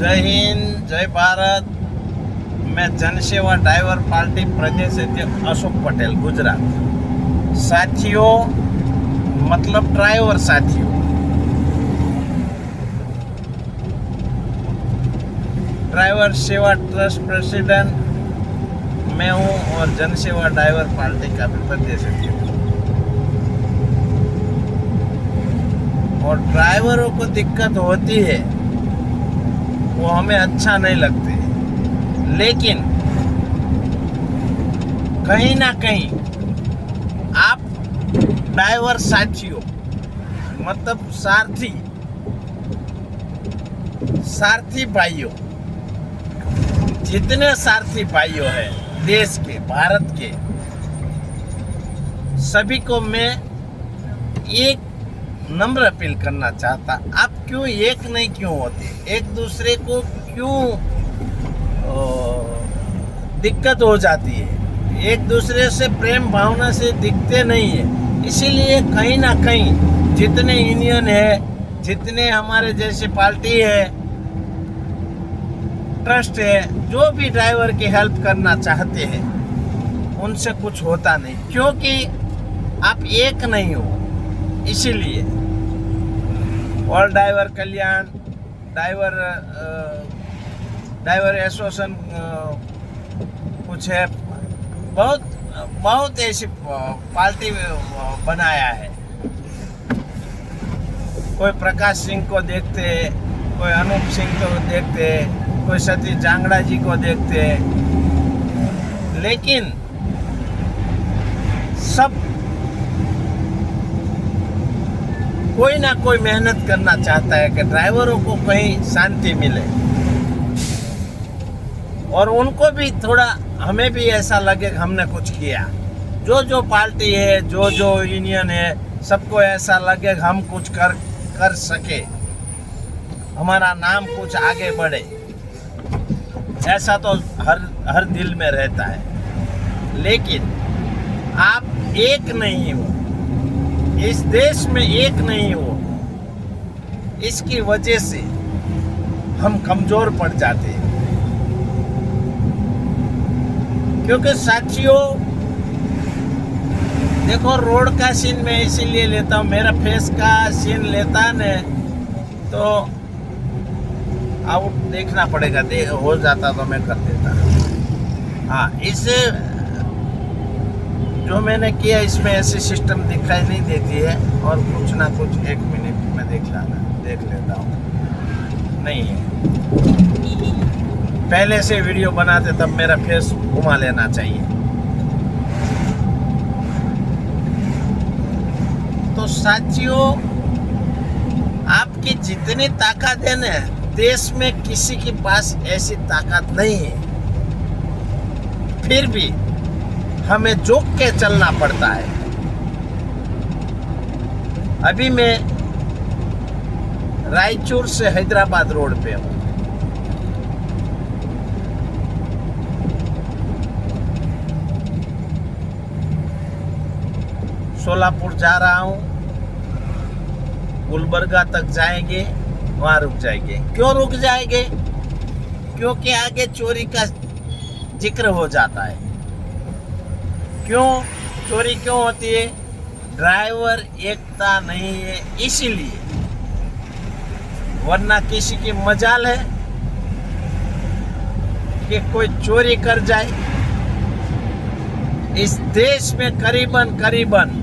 जय हिंद, जय भारत। मैं जनसेवा ड्राइवर पार्टी प्रदेश अध्यक्ष अशोक पटेल, गुजरात। साथियों, मतलब ड्राइवर साथियों, ड्राइवर सेवा ट्रस्ट प्रेसिडेंट मैं हूँ और जनसेवा ड्राइवर पार्टी का भी प्रदेश अध्यक्ष हूँ। और ड्राइवरों को दिक्कत होती है, वो हमें अच्छा नहीं लगते, लेकिन कहीं ना कहीं आप ड्राइवर साथियों, मतलब सारथी भाइयों, जितने सारथी भाइयों हैं देश के, भारत के, सभी को मैं एक नम्र अपील करना चाहता, आप क्यों एक नहीं क्यों होते, एक दूसरे को क्यों दिक्कत हो जाती है, एक दूसरे से प्रेम भावना से दिखते नहीं है। इसीलिए कहीं ना कहीं जितने यूनियन है, जितने हमारे जैसे पार्टी है, ट्रस्ट है, जो भी ड्राइवर की हेल्प करना चाहते हैं, उनसे कुछ होता नहीं, क्योंकि आप एक नहीं हो। इसीलिए ऑल ड्राइवर कल्याण, ड्राइवर एसोसिएशन कुछ है, बहुत ऐसी पार्टी बनाया है। कोई प्रकाश सिंह को देखते, कोई अनूप सिंह को देखते, कोई सतीश जांगड़ा जी को देखते, लेकिन सब कोई ना कोई मेहनत करना चाहता है कि ड्राइवरों को कहीं शांति मिले, और उनको भी थोड़ा, हमें भी ऐसा लगे कि हमने कुछ किया। जो पार्टी है, जो यूनियन है, सबको ऐसा लगे कि हम कुछ कर सके, हमारा नाम कुछ आगे बढ़े, ऐसा तो हर दिल में रहता है। लेकिन आप एक नहीं हो, इस देश में एक नहीं हो, इसकी वजह से हम कमजोर पड़ जाते हैं। क्योंकि साथियों देखो, रोड का सीन मैं इसीलिए लेता हूँ, मेरा फेस का सीन लेता न तो आउट देखना पड़ेगा, हो जाता तो मैं कर देता। हाँ, इससे जो मैंने किया, इसमें ऐसी सिस्टम दिखाई नहीं देती है, और कुछ ना कुछ 1 मिनट में देख लेता हूँ, नहीं है। पहले से वीडियो बनाते तब मेरा फेस घुमा लेना चाहिए। तो साथियों, आपकी जितनी ताकत है ना, देश में किसी के पास ऐसी ताकत नहीं है, फिर भी हमें जोक के चलना पड़ता है। अभी मैं रायचूर से हैदराबाद रोड पे हूँ। सोलापुर जा रहा हूँ, गुलबर्गा तक जाएंगे, वहां रुक जाएंगे। क्यों रुक जाएंगे? क्योंकि आगे चोरी का जिक्र हो जाता है। क्यों चोरी क्यों होती है? ड्राइवर एकता नहीं है, इसीलिए। वरना किसी की मजाल है कि कोई चोरी कर जाए। इस देश में करीबन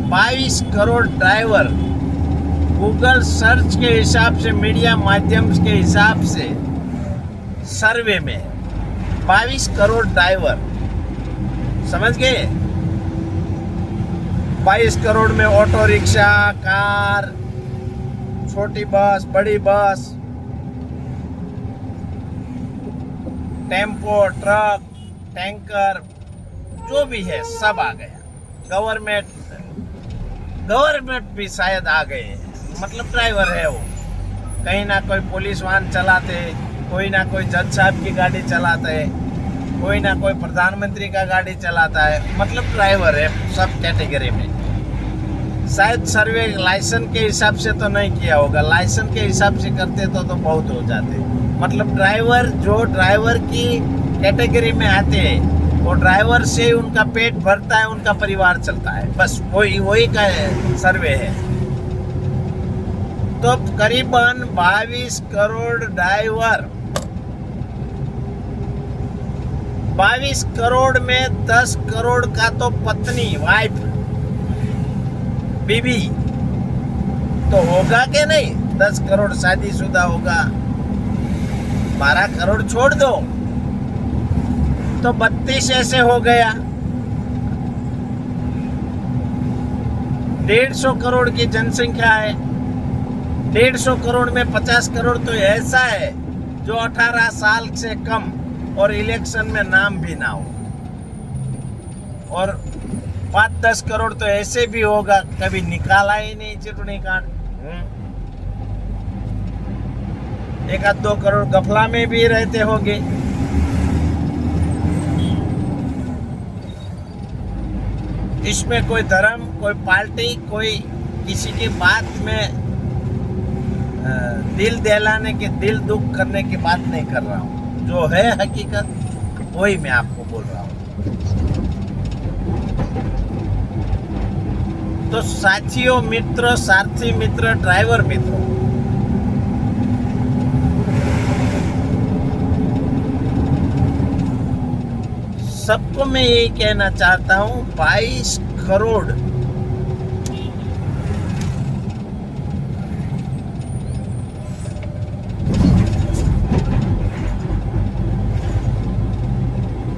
22 करोड़ ड्राइवर, गूगल सर्च के हिसाब से, मीडिया माध्यम के हिसाब से, सर्वे में 22 करोड़ ड्राइवर, समझ गए? 22 करोड़ में ऑटो रिक्शा, कार, छोटी बस, बड़ी बस, टेम्पो, ट्रक, टैंकर, जो भी है सब आ गया। गवर्नमेंट भी शायद आ गए हैं, मतलब ड्राइवर है वो। कहीं ना कोई पुलिस वाहन चलाते, कोई ना कोई जज साहब की गाड़ी चलाते है, कोई ना कोई प्रधानमंत्री का गाड़ी चलाता है, मतलब ड्राइवर है सब कैटेगरी में। शायद सर्वे लाइसेंस के हिसाब से तो नहीं किया होगा, लाइसेंस के हिसाब से करते तो बहुत हो जाते। मतलब ड्राइवर जो ड्राइवर की कैटेगरी में आते हैं वो ड्राइवर से उनका पेट भरता है, उनका परिवार चलता है, बस वही का सर्वे है। तो करीबन 22 करोड़ ड्राइवर, 22 करोड़ में 10 करोड़ का तो पत्नी, वाइफ, बीवी तो होगा कि नहीं? 10 करोड़ शादीशुदा होगा, 12 करोड़ छोड़ दो तो 32 ऐसे हो गया। 150 करोड़ की जनसंख्या है, 150 करोड़ में 50 करोड़ तो ऐसा है जो 18 साल से कम और इलेक्शन में नाम भी ना हो, और 5-10 करोड़ तो ऐसे भी होगा कभी निकाला ही नहीं चुटनी कार्ड। 1-2 करोड़ गफला में भी रहते होंगे। इसमें कोई धर्म, कोई पार्टी, कोई किसी की बात में दिल दहलाने के, दिल दुख करने की बात नहीं कर रहा हूँ। जो है हकीकत वही मैं आपको बोल रहा हूँ। तो साथियों, मित्र, सारथी मित्र, ड्राइवर मित्रों, सबको मैं यही कहना चाहता हूं, 22 करोड़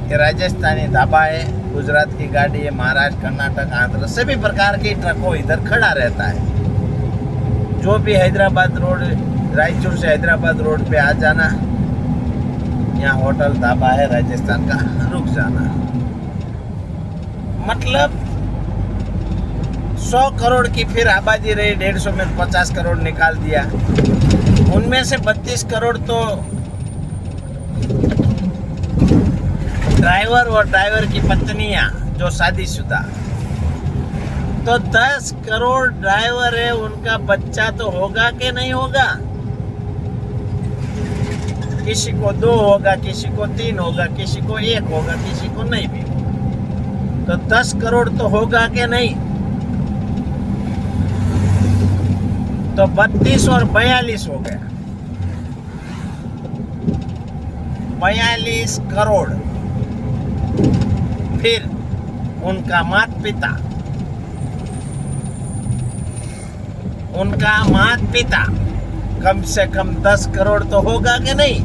ये राजस्थानी ढाबा है, गुजरात की गाड़ी है, महाराष्ट्र, कर्नाटक, आंध्र, सभी प्रकार की ट्रकों इधर खड़ा रहता है। जो भी हैदराबाद रोड, रायचूर से हैदराबाद रोड पे आ जाना, यहाँ होटल ढाबा है राजस्थान का, रुक जाना। मतलब 100 करोड़ की फिर आबादी रही, 150 में 50 करोड़ निकाल दिया। उनमें से 32 करोड़ तो ड्राइवर और ड्राइवर की पत्नियां जो शादीशुदा। तो 10 करोड़ ड्राइवर है, उनका बच्चा तो होगा कि नहीं होगा? किसी को 2 होगा, किसी को 3 होगा, किसी को 1 होगा, किसी को नहीं भी होगा। तो 10 करोड़ तो होगा कि नहीं? तो 32 और 42 हो गया, 42 करोड़। फिर उनका माता पिता कम से कम 10 करोड़ तो होगा कि नहीं?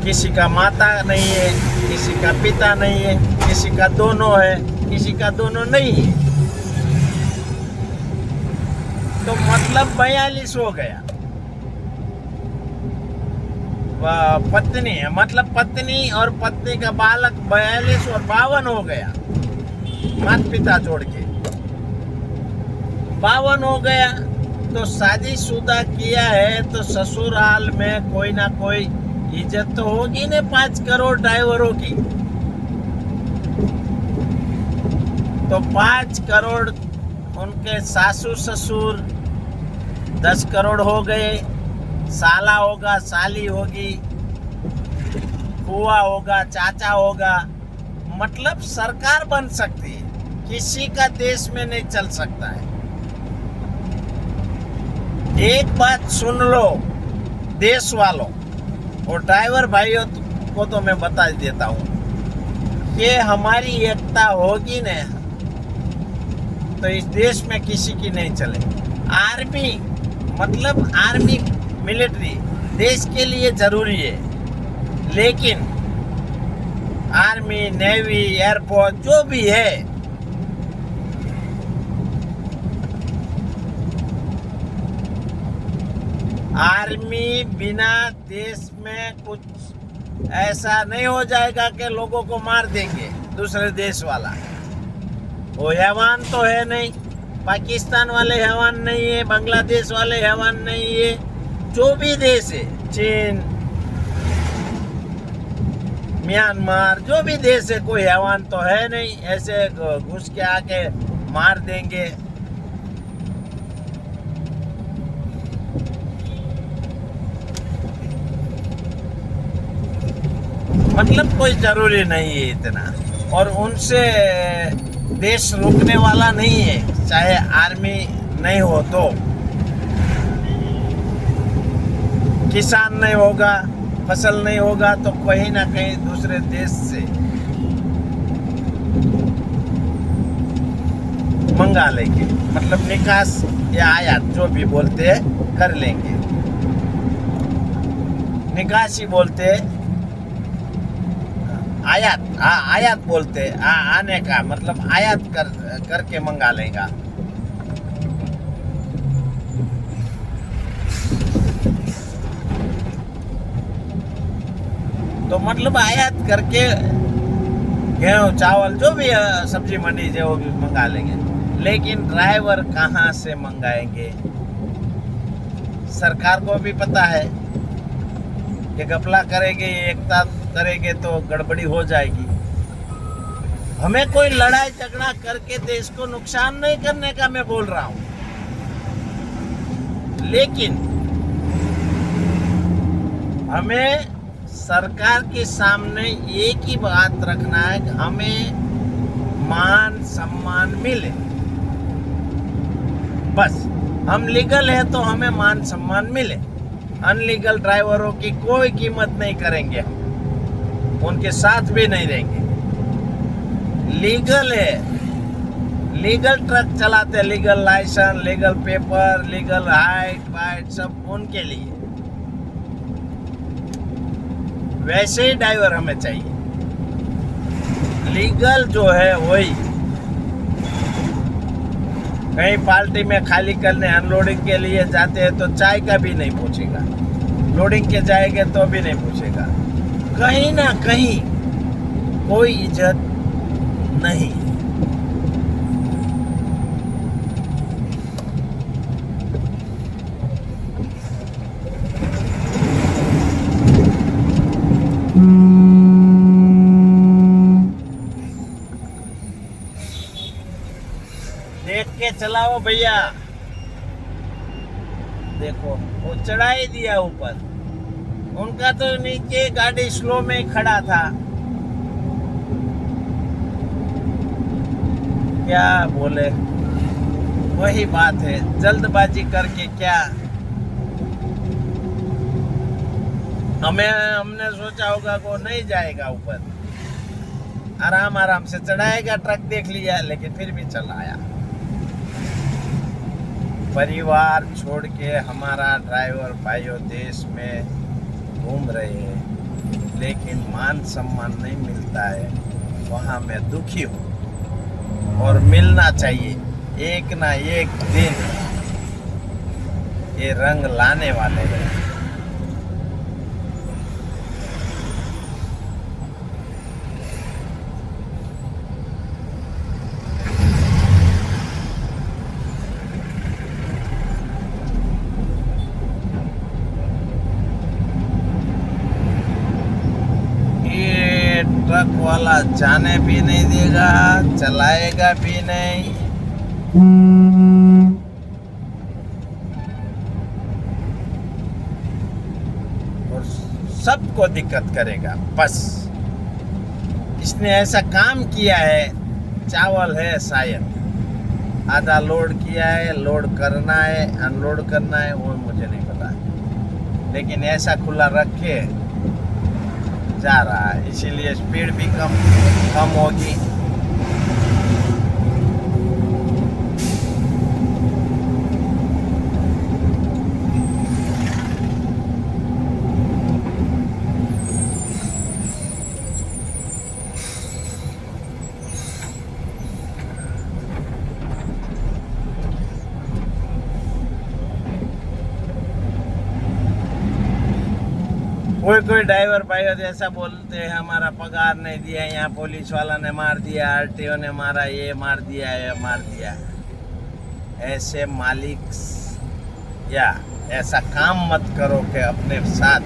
किसी का माता नहीं है, किसी का पिता नहीं है, किसी का दोनों है, किसी का दोनों नहीं है। तो मतलब 42 हो गया। पत्नी है, मतलब पत्नी और पत्नी का बालक 42 और 52 हो गया, माता पिता जोड़ के 52 हो गया। तो शादीशुदा किया है तो ससुराल में कोई ना कोई इज्जत तो होगी ने 5 करोड़ ड्राइवरों की। तो 5 करोड़ उनके सासू ससुर 10 करोड़ हो गए, साला होगा, साली होगी, फुआ होगा, चाचा होगा। मतलब सरकार बन सकती है, किसी का देश में नहीं चल सकता है। एक बात सुन लो देश वालों और ड्राइवर भाइयों को, तो मैं बता देता हूँ कि हमारी एकता होगी न तो इस देश में किसी की नहीं चले। आर्मी, मतलब आर्मी, मिलिट्री देश के लिए जरूरी है, लेकिन आर्मी, नेवी, एयरफोर्स जो भी है, आर्मी बिना देश में कुछ ऐसा नहीं हो जाएगा कि लोगों को मार देंगे दूसरे देश वाला। वो हैवान तो है नहीं, पाकिस्तान वाले हैवान नहीं है, बांग्लादेश वाले हैवान नहीं है, जो भी देश है, चीन, म्यांमार, जो भी देश है, कोई हैवान तो है नहीं ऐसे घुस के आके मार देंगे। मतलब कोई जरूरी नहीं है इतना, और उनसे देश रुकने वाला नहीं है, चाहे आर्मी नहीं हो तो। किसान नहीं होगा, फसल नहीं होगा तो कहीं ना कहीं दूसरे देश से मंगा लेंगे, मतलब निकास या आयात जो भी बोलते हैं कर लेंगे। निकास ही बोलते हैं, आयात, हाँ आयात बोलते हैं, आने का मतलब आयात करके मंगा लेगा। तो मतलब आयात करके गेहूँ चावल जो भी सब्जी मंडी से वो भी मंगा लेंगे। लेकिन ड्राइवर कहाँ से मंगाएंगे? सरकार को भी पता है कि घपला करेंगे, एकता करेंगे तो गड़बड़ी हो जाएगी। हमें कोई लड़ाई झगड़ा करके देश को नुकसान नहीं करने का मैं बोल रहा हूं, लेकिन हमें सरकार के सामने एक ही बात रखना है कि हमें मान सम्मान मिले। बस हम लीगल है तो हमें मान सम्मान मिले। अनलीगल ड्राइवरों की कोई कीमत नहीं करेंगे, उनके साथ भी नहीं रहेंगे। लीगल है, लीगल ट्रक चलाते, legal licence, legal paper, legal height वाइट सब उनके लिए। वैसे ही ड्राइवर हमें चाहिए, लीगल जो है वही। कहीं पार्टी में खाली करने अनलोडिंग के लिए जाते हैं तो चाय का भी नहीं पूछेगा, लोडिंग के जाएंगे तो भी नहीं पूछेगा। कहीं ना कहीं कोई इज्जत नहीं। देख के चलाओ भैया। देखो वो चढ़ा ही दिया ऊपर, उनका तो नीचे गाड़ी स्लो में खड़ा था। क्या बोले, वही बात है, जल्दबाजी करके क्या। हमने सोचा होगा वो नहीं जाएगा ऊपर, आराम आराम से चढ़ाएगा, ट्रक देख लिया, लेकिन फिर भी चला आया। परिवार छोड़ के हमारा ड्राइवर भाइयों देश में घूम रहे हैं, लेकिन मान सम्मान नहीं मिलता है। वहाँ मैं दुखी हूँ और मिलना चाहिए। एक ना एक दिन ये रंग लाने वाले हैं। ट्रक वाला जाने भी नहीं देगा, चलाएगा भी नहीं। और सबको दिक्कत करेगा। बस इसने ऐसा काम किया है, चावल है शायद, आधा लोड किया है, लोड करना है, अनलोड करना है, वो मुझे नहीं पता, लेकिन ऐसा खुला रख के जा रहा है, इसीलिए स्पीड भी कम होगी। कोई ड्राइवर भाई ऐसा बोलते हैं हमारा पगार नहीं दिया, यहाँ पुलिस वाला ने मार दिया, आरटीओ ने मारा, ये मार दिया, ये मार दिया। ऐसे मालिक या ऐसा काम मत करो कि अपने साथ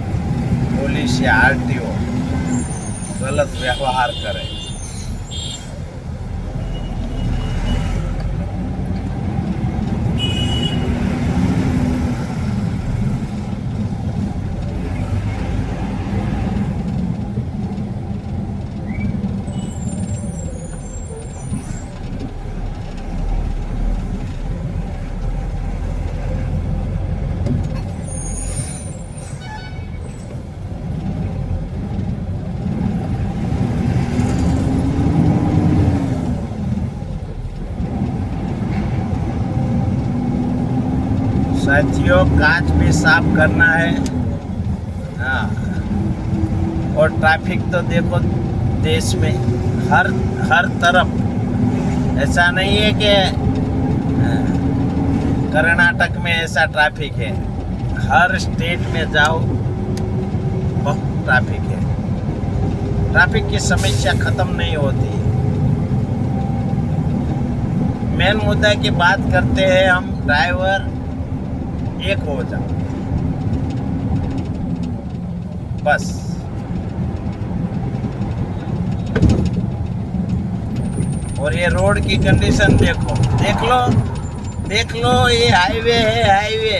पुलिस या आरटीओ गलत व्यवहार करे। साथियों, कांच भी साफ करना है। हाँ, और ट्रैफिक तो देखो देश में हर तरफ। ऐसा नहीं है कि कर्नाटक में ऐसा ट्रैफिक है, हर स्टेट में जाओ बहुत ट्रैफिक है। ट्रैफिक की समस्या खत्म नहीं होती। मेन मुद्दा की बात करते हैं हम, ड्राइवर एक हो जाओ बस। और ये रोड की कंडीशन देखो, देख लो ये हाईवे है, हाईवे।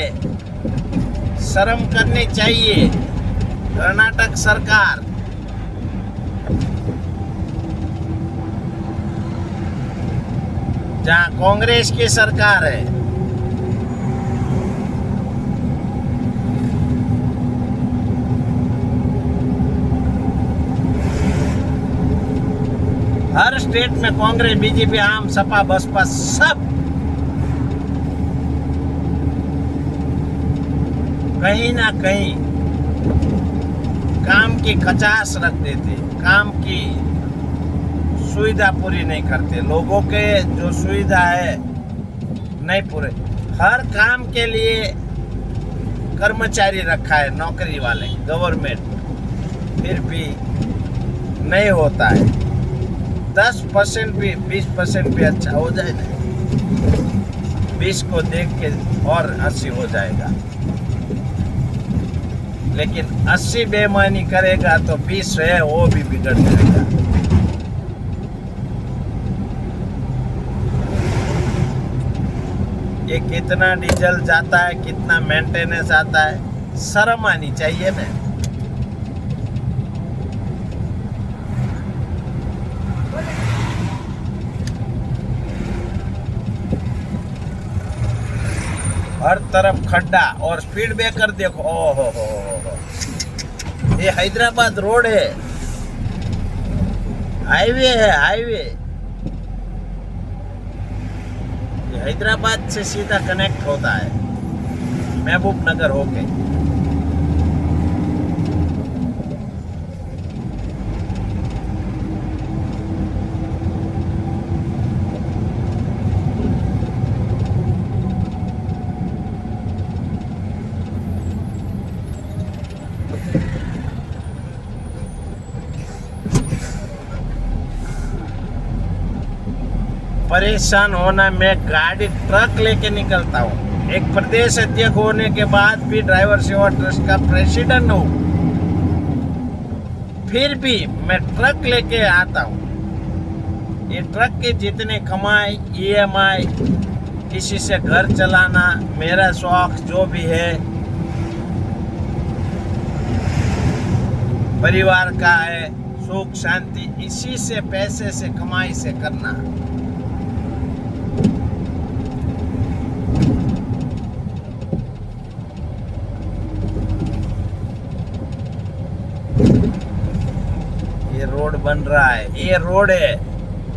शर्म करनी चाहिए कर्नाटक सरकार। जहाँ कांग्रेस की सरकार है। हर स्टेट में कांग्रेस, बीजेपी, आम, सपा, बसपा सब कहीं ना कहीं काम की कचास रख देते, काम की सुविधा पूरी नहीं करते। लोगों के जो सुविधा है नहीं पूरे। हर काम के लिए कर्मचारी रखा है, नौकरी वाले, गवर्नमेंट, फिर भी नहीं होता है। 10% भी, 20% भी अच्छा हो जाए ना, 20 को देख के और 80 हो जाएगा। लेकिन 80 बेईमानी करेगा तो 20 है वो भी बिगड़ जाएगा। ये कितना डीजल जाता है, कितना मेंटेनेंस आता है, शर्म आनी चाहिए ना। हर तरफ खड्डा और स्पीड ब्रेकर देखो। ओ हो। ये हैदराबाद रोड है, हाईवे है, हाईवे। ये हैदराबाद से सीधा कनेक्ट होता है महबूब नगर होके। परेशान होना, मैं गाड़ी ट्रक लेके निकलता हूँ। एक प्रदेश अध्यक्ष होने के बाद भी ड्राइवर सेवा ट्रस्ट का प्रेसिडेंट हूँ, फिर भी मैं ट्रक लेके आता हूँ। ये ट्रक के जितने कमाई, EMI, इसी से घर चलाना, मेरा शौक जो भी है परिवार का है, सुख शांति, इसी से पैसे से कमाई से करना। ये रोड बन रहा है, ये रोड है,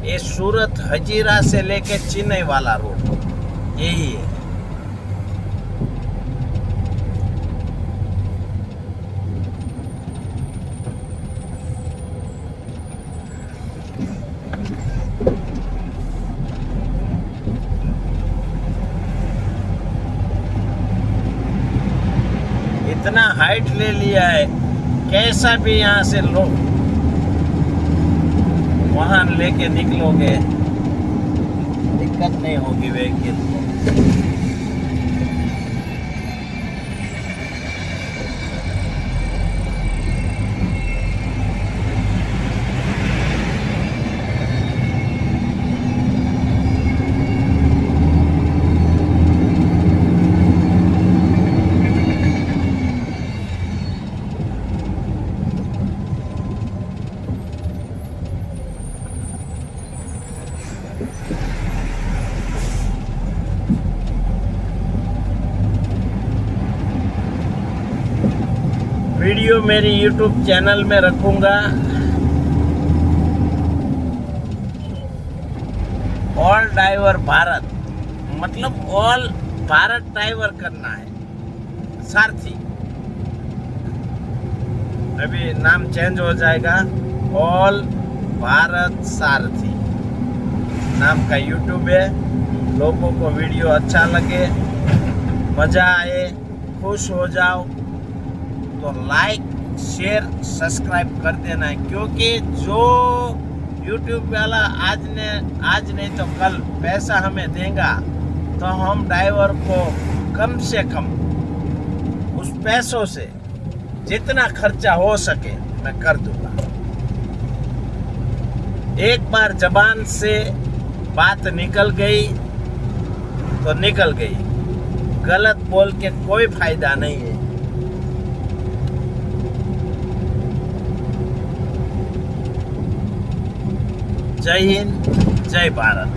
ये सूरत हजीरा से लेके चेन्नई वाला रोड यही है। इतना हाइट ले लिया है, कैसा भी यहाँ से लो वहाँ लेके निकलोगे, दिक्कत नहीं होगी व्हीकल को। वीडियो मेरी यूट्यूब चैनल में रखूंगा। ऑल ड्राइवर भारत, मतलब ऑल भारत ड्राइवर करना है, सारथी। अभी नाम चेंज हो जाएगा, ऑल भारत सारथी नाम का यूट्यूब है। लोगों को वीडियो अच्छा लगे, मज़ा आए, खुश हो जाओ तो लाइक शेयर सब्सक्राइब कर देना है। क्योंकि जो यूट्यूब वाला आज नहीं तो कल पैसा हमें देगा तो हम ड्राइवर को कम से कम उस पैसों से जितना खर्चा हो सके मैं कर दूंगा। एक बार जबान से बात निकल गई तो निकल गई, गलत बोल के कोई फायदा नहीं है। जय हिंद, जय भारत।